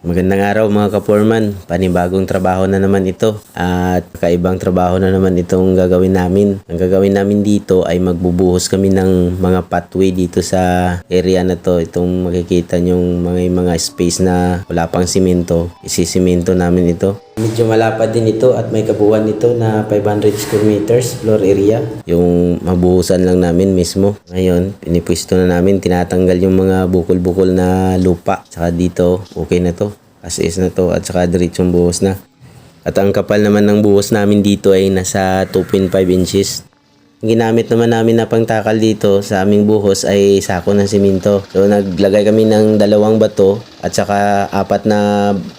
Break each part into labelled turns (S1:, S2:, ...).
S1: Magandang araw mga ka-foreman, panibagong trabaho na naman ito at kaibang trabaho na naman itong gagawin namin. Ang gagawin namin dito ay magbubuhos kami ng mga pathway dito sa area na to. Itong makikita nyong mga space na wala pang simento, isisimento namin ito. Medyo malapad din ito at may kabuuan nito na 500 square meters floor area. Yung mabuhusan lang namin mismo. Ngayon, pinipwisto na namin, tinatanggal yung mga bukol-bukol na lupa. Saka dito, okay na to. As is na to at saka diretsong buhos na. At ang kapal naman ng buhos namin dito ay nasa 2.5 inches. Ginamit naman namin na pangtakal dito sa aming buhos ay sako ng simento. So naglagay kami ng 2 bato at saka 4 na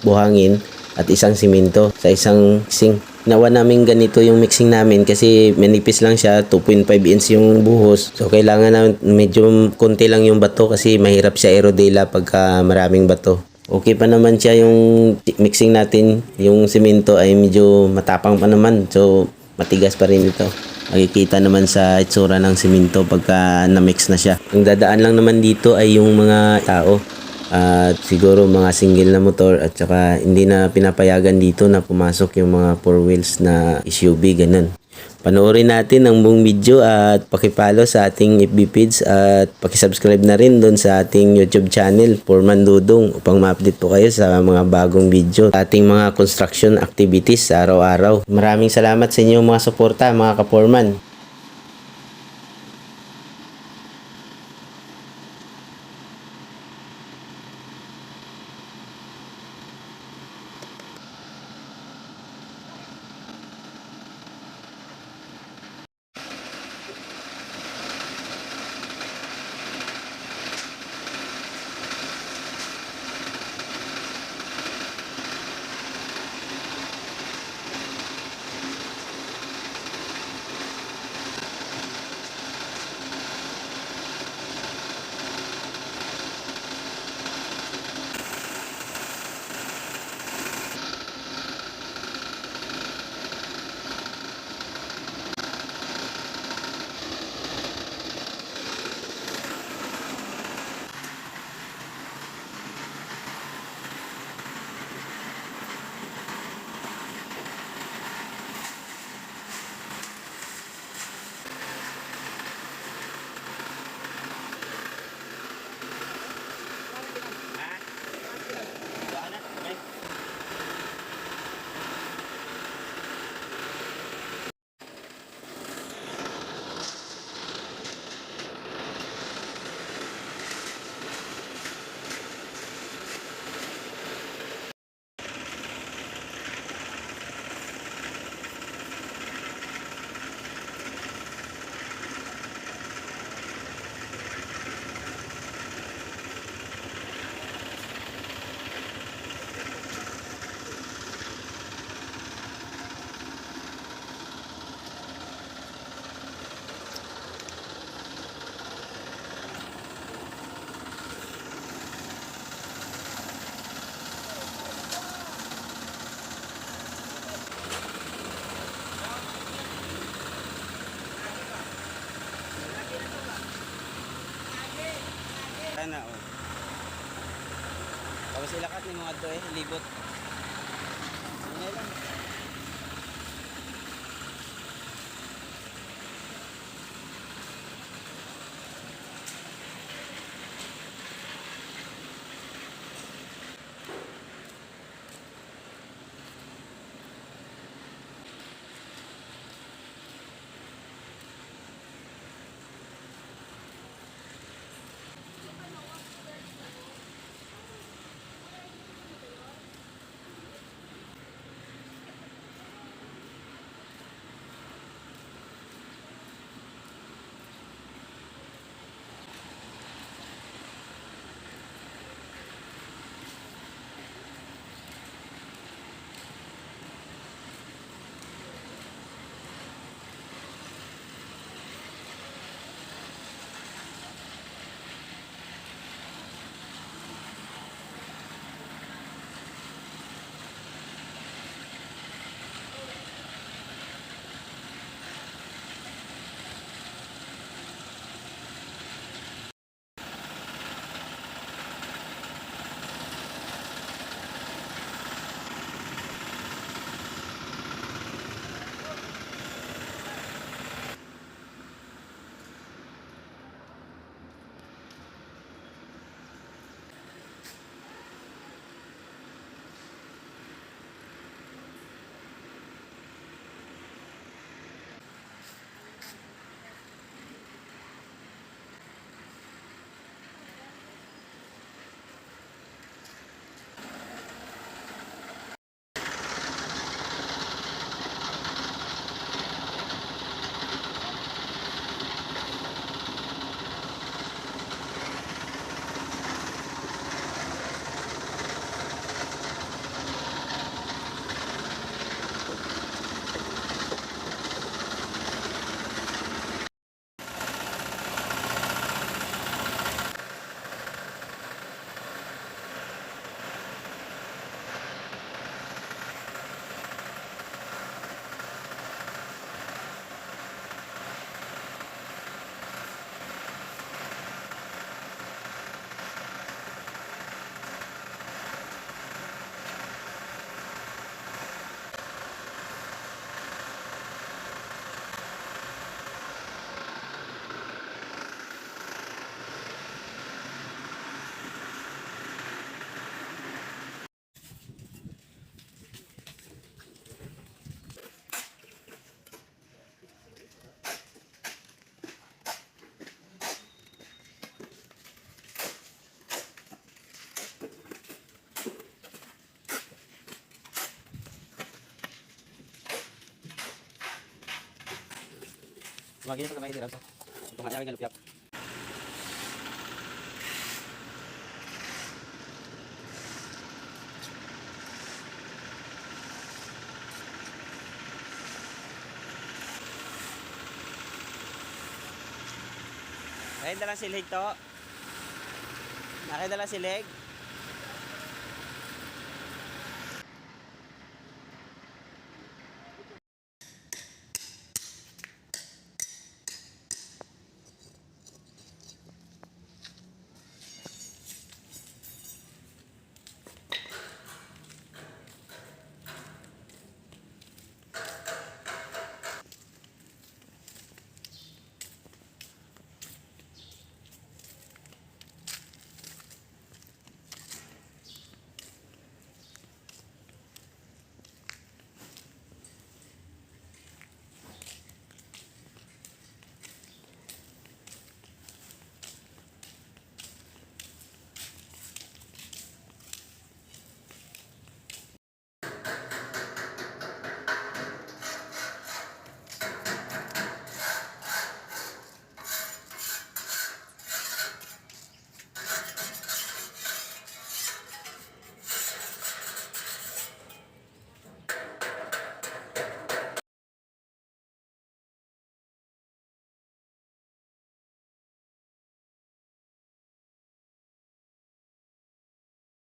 S1: buhangin at isang simento sa isang mixing. Nawa namin ganito yung mixing namin kasi manipis lang siya, 2.5 inch yung buhos. So kailangan na medyo konti lang yung bato kasi mahirap siya aerodela pagka maraming bato. Okay pa naman siya yung mixing natin. Yung simento ay medyo matapang pa naman. So matigas pa rin ito. Makikita naman sa itsura ng simento pagka na-mix na siya. Ang dadaan lang naman dito ay yung mga tao. At siguro mga single na motor at saka hindi na pinapayagan dito na pumasok yung mga 4 wheels na SUV, ganun. Panoorin natin ang buong video at pakipalo sa ating FB page at pakisubscribe na rin doon sa ating YouTube channel, Foreman Dudong, upang ma-update po kayo sa mga bagong video, ating mga construction activities sa araw-araw. Maraming salamat sa inyong mga suporta mga ka-Foreman. Sana oh. Tapos ilakat ni mga to libot. Ano lang. Magiging ko na may dito. Ito nga yung galupyap. Nakita lang silig to. Nakita lang silig.